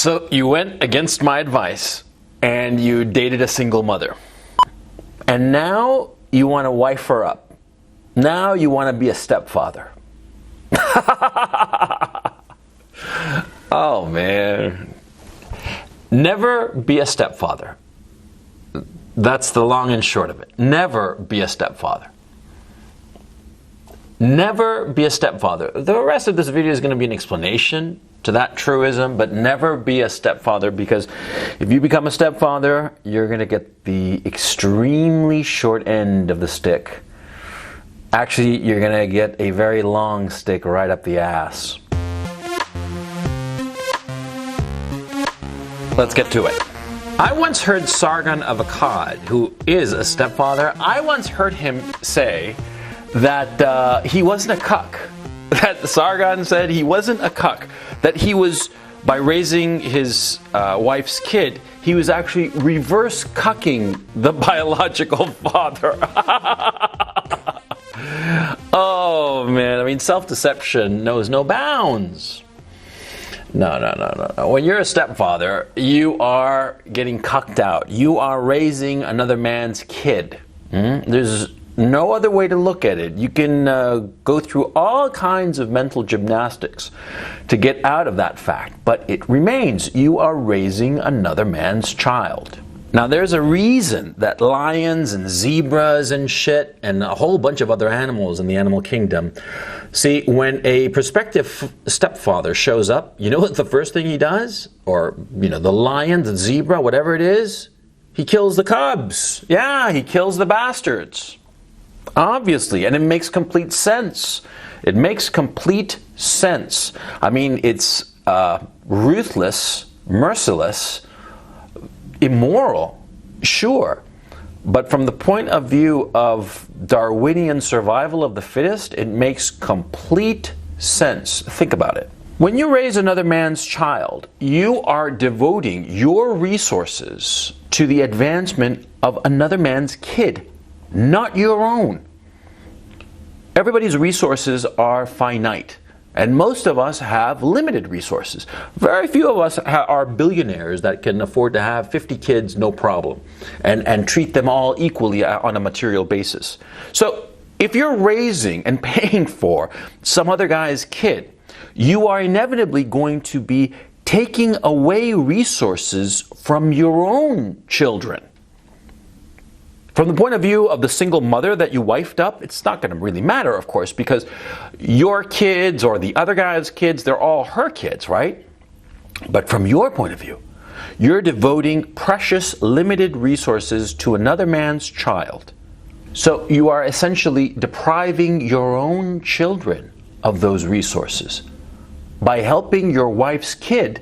So you went against my advice and you dated a single mother. And now you want to wife her up. Now you want to be a stepfather. Oh man. Never be a stepfather. That's the long and short of it. Never be a stepfather. Never be a stepfather. The rest of this video is going to be an explanation to that truism, but never be a stepfather, because if you become a stepfather, you're going to get the extremely short end of the stick. Actually, you're going to get a very long stick right up the ass. Let's get to it. I once heard Sargon of Akkad, who is a stepfather, I once heard him say that he wasn't a cuck. That Sargon said he wasn't a cuck. That he was, by raising his wife's kid, he was actually reverse cucking the biological father. Oh man, I mean, self-deception knows no bounds. No. When you're a stepfather, you are getting cucked out. You are raising another man's kid. There's no other way to look at it. You can go through all kinds of mental gymnastics to get out of that fact, but it remains. You are raising another man's child. Now, there's a reason that lions and zebras and shit and a whole bunch of other animals in the animal kingdom, see, when a prospective stepfather shows up, you know what the first thing he does? Or, the lion, the zebra, whatever it is, he kills the cubs. Yeah, he kills the bastards. Obviously, and it makes complete sense. It makes complete sense. I mean, it's ruthless, merciless, immoral, sure. But from the point of view of Darwinian survival of the fittest, it makes complete sense. Think about it. When you raise another man's child, you are devoting your resources to the advancement of another man's kid, not your own. Everybody's resources are finite, and most of us have limited resources. Very few of us are billionaires that can afford to have 50 kids, no problem, and treat them all equally on a material basis. So if you're raising and paying for some other guy's kid, you are inevitably going to be taking away resources from your own children. From the point of view of the single mother that you wifed up, it's not going to really matter, of course, because your kids or the other guy's kids, they're all her kids, right? But from your point of view, you're devoting precious, limited resources to another man's child. So you are essentially depriving your own children of those resources. By helping your wife's kid,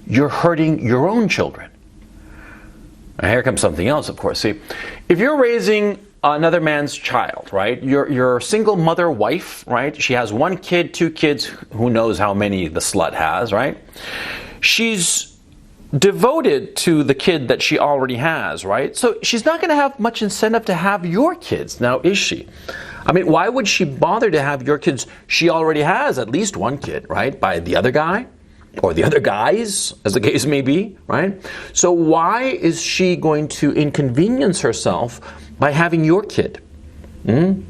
you're hurting your own children. Now here comes something else, of course. See, if you're raising another man's child, right? Your single mother wife, right? She has one kid, two kids, who knows how many the slut has, right? She's devoted to the kid that she already has, right? So she's not going to have much incentive to have your kids, now is she? I mean, why would she bother to have your kids? She already has at least one kid, right? By the other guy. Or the other guys, as the case may be, right? So why is she going to inconvenience herself by having your kid? I mean,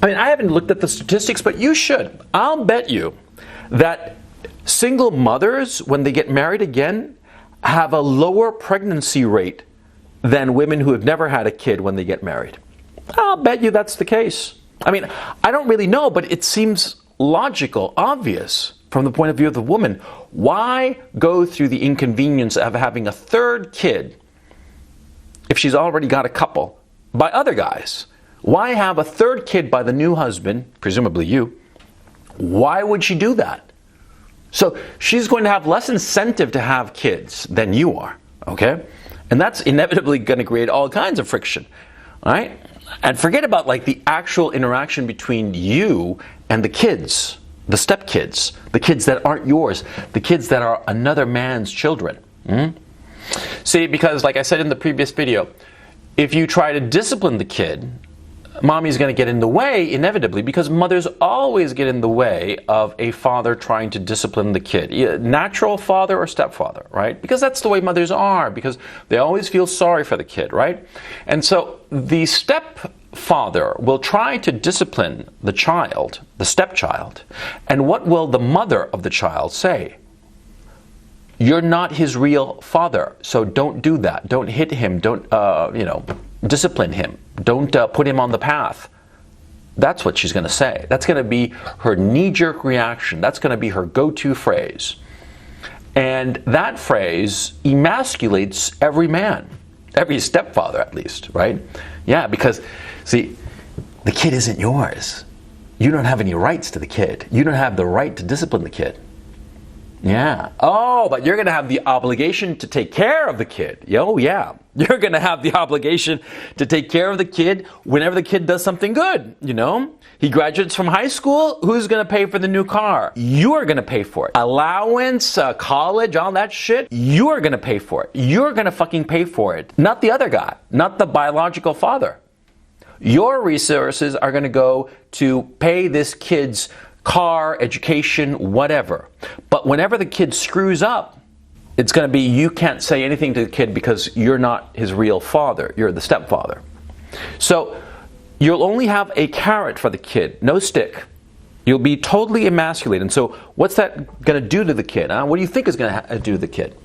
I haven't looked at the statistics, but you should. I'll bet you that single mothers, when they get married again, have a lower pregnancy rate than women who have never had a kid when they get married. I'll bet you that's the case. I mean, I don't really know, but it seems logical, obvious. From the point of view of the woman, why go through the inconvenience of having a third kid if she's already got a couple by other guys? Why have a third kid by the new husband, presumably you? Why would she do that? So she's going to have less incentive to have kids than you are, okay? And that's inevitably going to create all kinds of friction, all right? And forget about like the actual interaction between you and the kids. The stepkids, the kids that aren't yours, the kids that are another man's children. See, because like I said in the previous video, if you try to discipline the kid, mommy's going to get in the way inevitably, because mothers always get in the way of a father trying to discipline the kid. Natural father or stepfather, right? Because that's the way mothers are, because they always feel sorry for the kid, right? And so the stepfather will try to discipline the child, the stepchild, and what will the mother of the child say? You're not his real father, so don't do that. Don't hit him. Don't, discipline him. Don't put him on the path. That's what she's going to say. That's going to be her knee-jerk reaction. That's going to be her go-to phrase. And that phrase emasculates every man, every stepfather at least, right? Yeah, because, see, the kid isn't yours. You don't have any rights to the kid. You don't have the right to discipline the kid. Yeah. Oh, but you're going to have the obligation to take care of the kid. Oh, yeah. You're going to have the obligation to take care of the kid whenever the kid does something good, He graduates from high school. Who's going to pay for the new car? You're going to pay for it. Allowance, college, all that shit. You're going to pay for it. You're going to fucking pay for it. Not the other guy. Not the biological father. Your resources are going to go to pay this kid's car, education, whatever. But whenever the kid screws up, it's going to be you can't say anything to the kid because you're not his real father. You're the stepfather. So you'll only have a carrot for the kid, no stick. You'll be totally emasculated. And so what's that going to do to the kid? Huh? What do you think is going to do to the kid?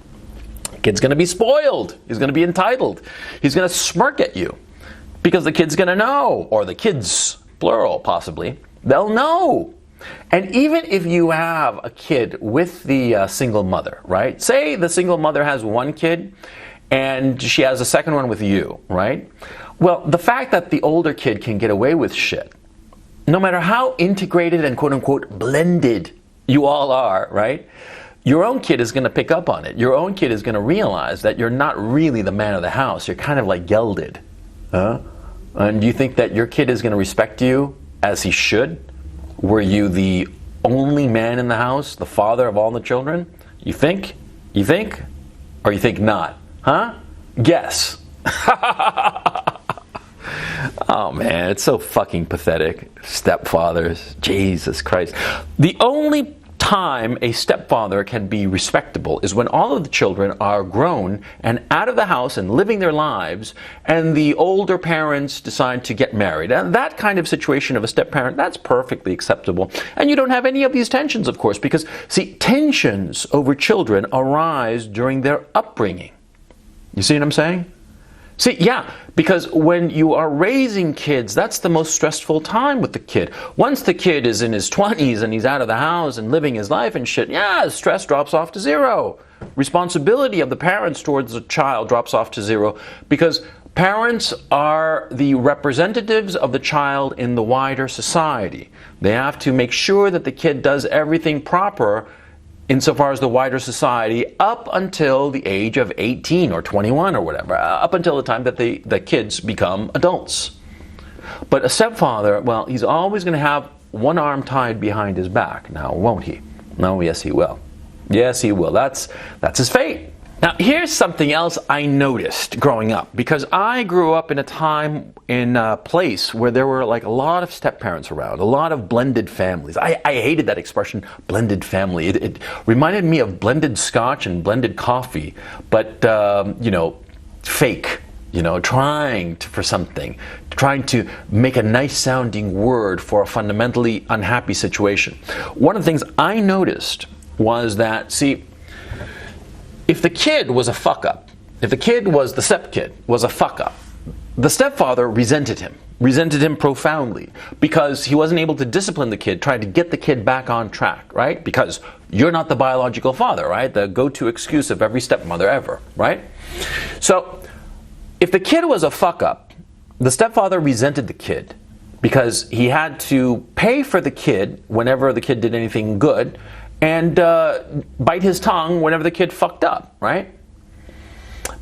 The kid's going to be spoiled. He's going to be entitled. He's going to smirk at you because the kid's going to know, or the kids, plural possibly, they'll know. And even if you have a kid with the single mother, right? Say the single mother has one kid and she has a second one with you, right? Well, the fact that the older kid can get away with shit, no matter how integrated and quote-unquote blended you all are, right? Your own kid is going to pick up on it. Your own kid is going to realize that you're not really the man of the house. You're kind of like gelded. And do you think that your kid is going to respect you as he should? Were you the only man in the house, the father of all the children? You think? You think? Or you think not? Huh? Guess. Oh man, it's so fucking pathetic. Stepfathers. Jesus Christ. The only time a stepfather can be respectable is when all of the children are grown and out of the house and living their lives, and the older parents decide to get married. And that kind of situation of a step-parent, that's perfectly acceptable. And you don't have any of these tensions, of course, because, see, tensions over children arise during their upbringing. You see what I'm saying? See, yeah, because when you are raising kids, that's the most stressful time with the kid. Once the kid is in his 20s and he's out of the house and living his life and shit, yeah, stress drops off to zero. Responsibility of the parents towards the child drops off to zero, because parents are the representatives of the child in the wider society. They have to make sure that the kid does everything proper insofar as the wider society, up until the age of 18 or 21 or whatever, up until the time that the kids become adults. But a stepfather, well, he's always going to have one arm tied behind his back now, won't he? No, yes, he will. Yes, he will. That's his fate. Now, here's something else I noticed growing up, because I grew up in a time, in a place where there were like a lot of step-parents around, a lot of blended families. I hated that expression, blended family. It reminded me of blended scotch and blended coffee, but, fake, trying for something, trying to make a nice-sounding word for a fundamentally unhappy situation. One of the things I noticed was that, see, if the kid was a fuck-up, if the kid was the step-kid, was a fuck-up, the stepfather resented him profoundly, because he wasn't able to discipline the kid, trying to get the kid back on track, right? Because you're not the biological father, right? The go-to excuse of every stepmother ever, right? So, if the kid was a fuck-up, the stepfather resented the kid, because he had to pay for the kid whenever the kid did anything good, and bite his tongue whenever the kid fucked up, right?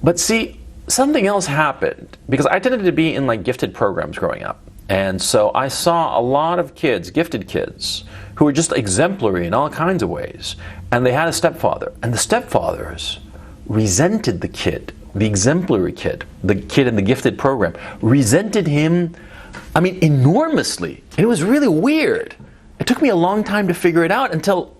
But see, something else happened, because I tended to be in like gifted programs growing up. And so I saw a lot of kids, gifted kids, who were just exemplary in all kinds of ways. And they had a stepfather. And the stepfathers resented the kid, the exemplary kid, the kid in the gifted program, resented him I mean, enormously. It was really weird. It took me a long time to figure it out until,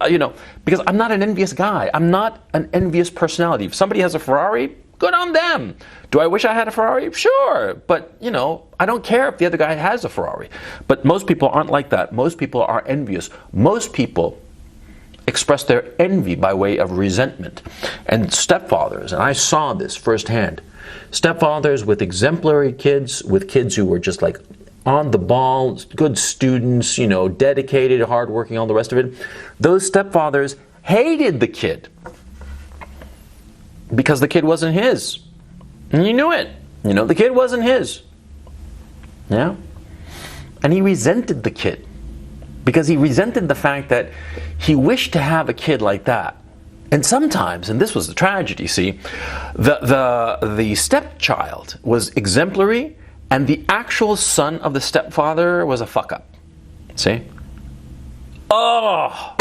because I'm not an envious guy. I'm not an envious personality. If somebody has a Ferrari, good on them. Do I wish I had a Ferrari? Sure. But, I don't care if the other guy has a Ferrari. But most people aren't like that. Most people are envious. Most people express their envy by way of resentment. And stepfathers, and I saw this firsthand, stepfathers with exemplary kids, with kids who were just like on the ball, good students, dedicated, hardworking, all the rest of it. Those stepfathers hated the kid because the kid wasn't his. And you knew it. The kid wasn't his. Yeah? And he resented the kid because he resented the fact that he wished to have a kid like that. And sometimes, and this was the tragedy, see, the stepchild was exemplary, and the actual son of the stepfather was a fuck-up. See? Oh!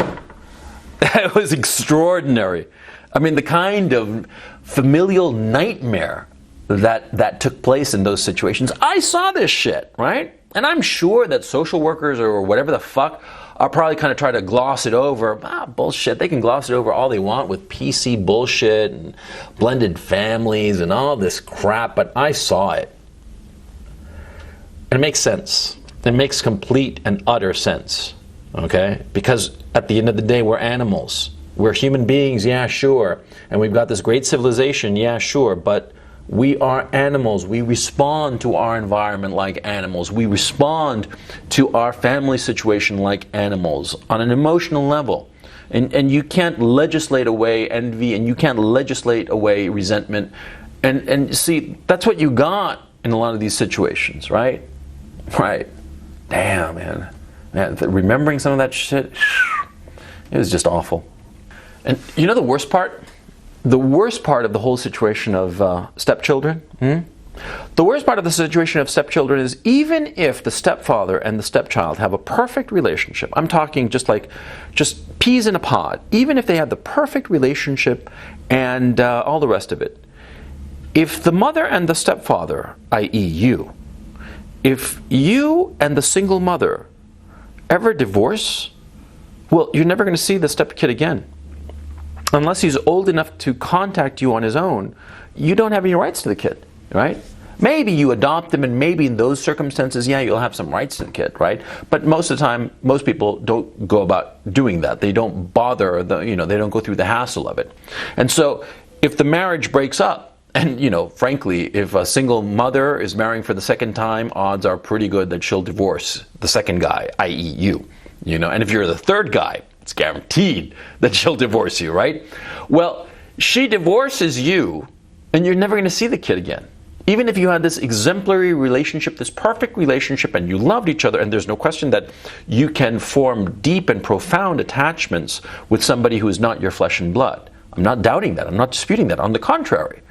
That was extraordinary. I mean, the kind of familial nightmare that took place in those situations. I saw this shit, right? And I'm sure that social workers or whatever the fuck are probably kind of trying to gloss it over. Bullshit. They can gloss it over all they want with PC bullshit and blended families and all this crap, but I saw it. And it makes sense. It makes complete and utter sense. Okay? Because at the end of the day, we're animals. We're human beings, yeah, sure. And we've got this great civilization, yeah, sure. But we are animals. We respond to our environment like animals. We respond to our family situation like animals on an emotional level. And you can't legislate away envy, and you can't legislate away resentment. And see, that's what you got in a lot of these situations, right? Right. Damn, man. Remembering some of that shit, it was just awful. And the worst part? The worst part of the whole situation of stepchildren? The worst part of the situation of stepchildren is even if the stepfather and the stepchild have a perfect relationship, I'm talking just peas in a pod, even if they have the perfect relationship and all the rest of it, if the mother and the stepfather, i.e. you, if you and the single mother ever divorce, well, you're never going to see the stepkid again. Unless he's old enough to contact you on his own, you don't have any rights to the kid, right? Maybe you adopt him, and maybe in those circumstances, yeah, you'll have some rights to the kid, right? But most of the time, most people don't go about doing that. They don't bother, they don't go through the hassle of it. And so, if the marriage breaks up, and, frankly, if a single mother is marrying for the second time, odds are pretty good that she'll divorce the second guy, i.e. you. And if you're the third guy, it's guaranteed that she'll divorce you, right? Well, she divorces you, and you're never going to see the kid again. Even if you had this exemplary relationship, this perfect relationship, and you loved each other, and there's no question that you can form deep and profound attachments with somebody who is not your flesh and blood. I'm not doubting that. I'm not disputing that. On the contrary,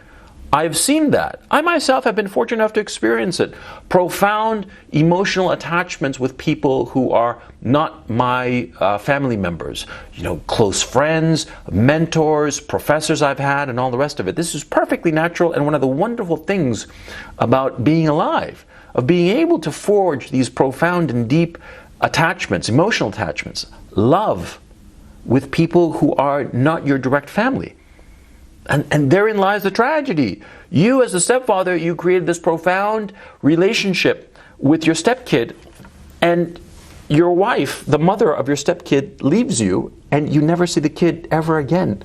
I've seen that. I myself have been fortunate enough to experience it. Profound emotional attachments with people who are not my family members. Close friends, mentors, professors I've had, and all the rest of it. This is perfectly natural and one of the wonderful things about being alive, of being able to forge these profound and deep attachments, emotional attachments, love with people who are not your direct family. And therein lies the tragedy. You, as a stepfather, you created this profound relationship with your stepkid, and your wife, the mother of your stepkid, leaves you, and you never see the kid ever again.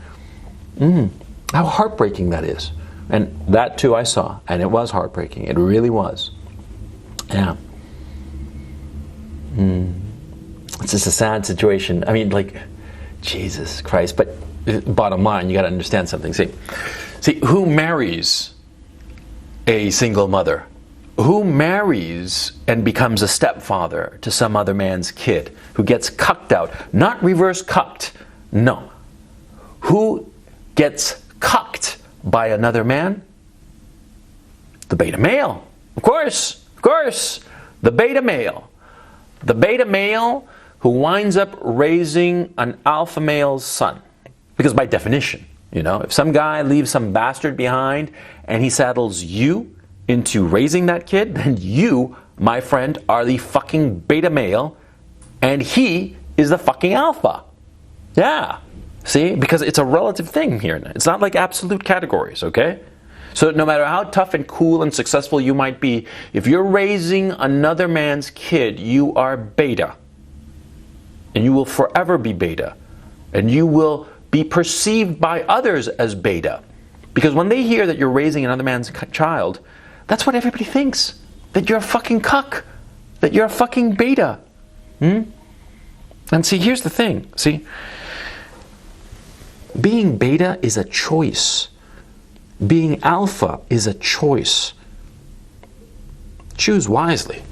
How heartbreaking that is. And that too I saw, and it was heartbreaking. It really was. Yeah. It's just a sad situation. I mean, Jesus Christ. But bottom line, you got to understand something. See, who marries a single mother? Who marries and becomes a stepfather to some other man's kid? Who gets cucked out? Not reverse cucked. No. Who gets cucked by another man? The beta male. Of course. The beta male. The beta male who winds up raising an alpha male's son. Because by definition, if some guy leaves some bastard behind and he saddles you into raising that kid, then you my friend, are the fucking beta male, and he is the fucking alpha. Yeah. See? Because it's a relative thing here. It's not like absolute categories, okay? So no matter how tough and cool and successful you might be, if you're raising another man's kid, you are beta. And you will forever be beta. And you will be perceived by others as beta. Because when they hear that you're raising another man's child, that's what everybody thinks. That you're a fucking cuck. That you're a fucking beta. And see, here's the thing. See, being beta is a choice. Being alpha is a choice. Choose wisely.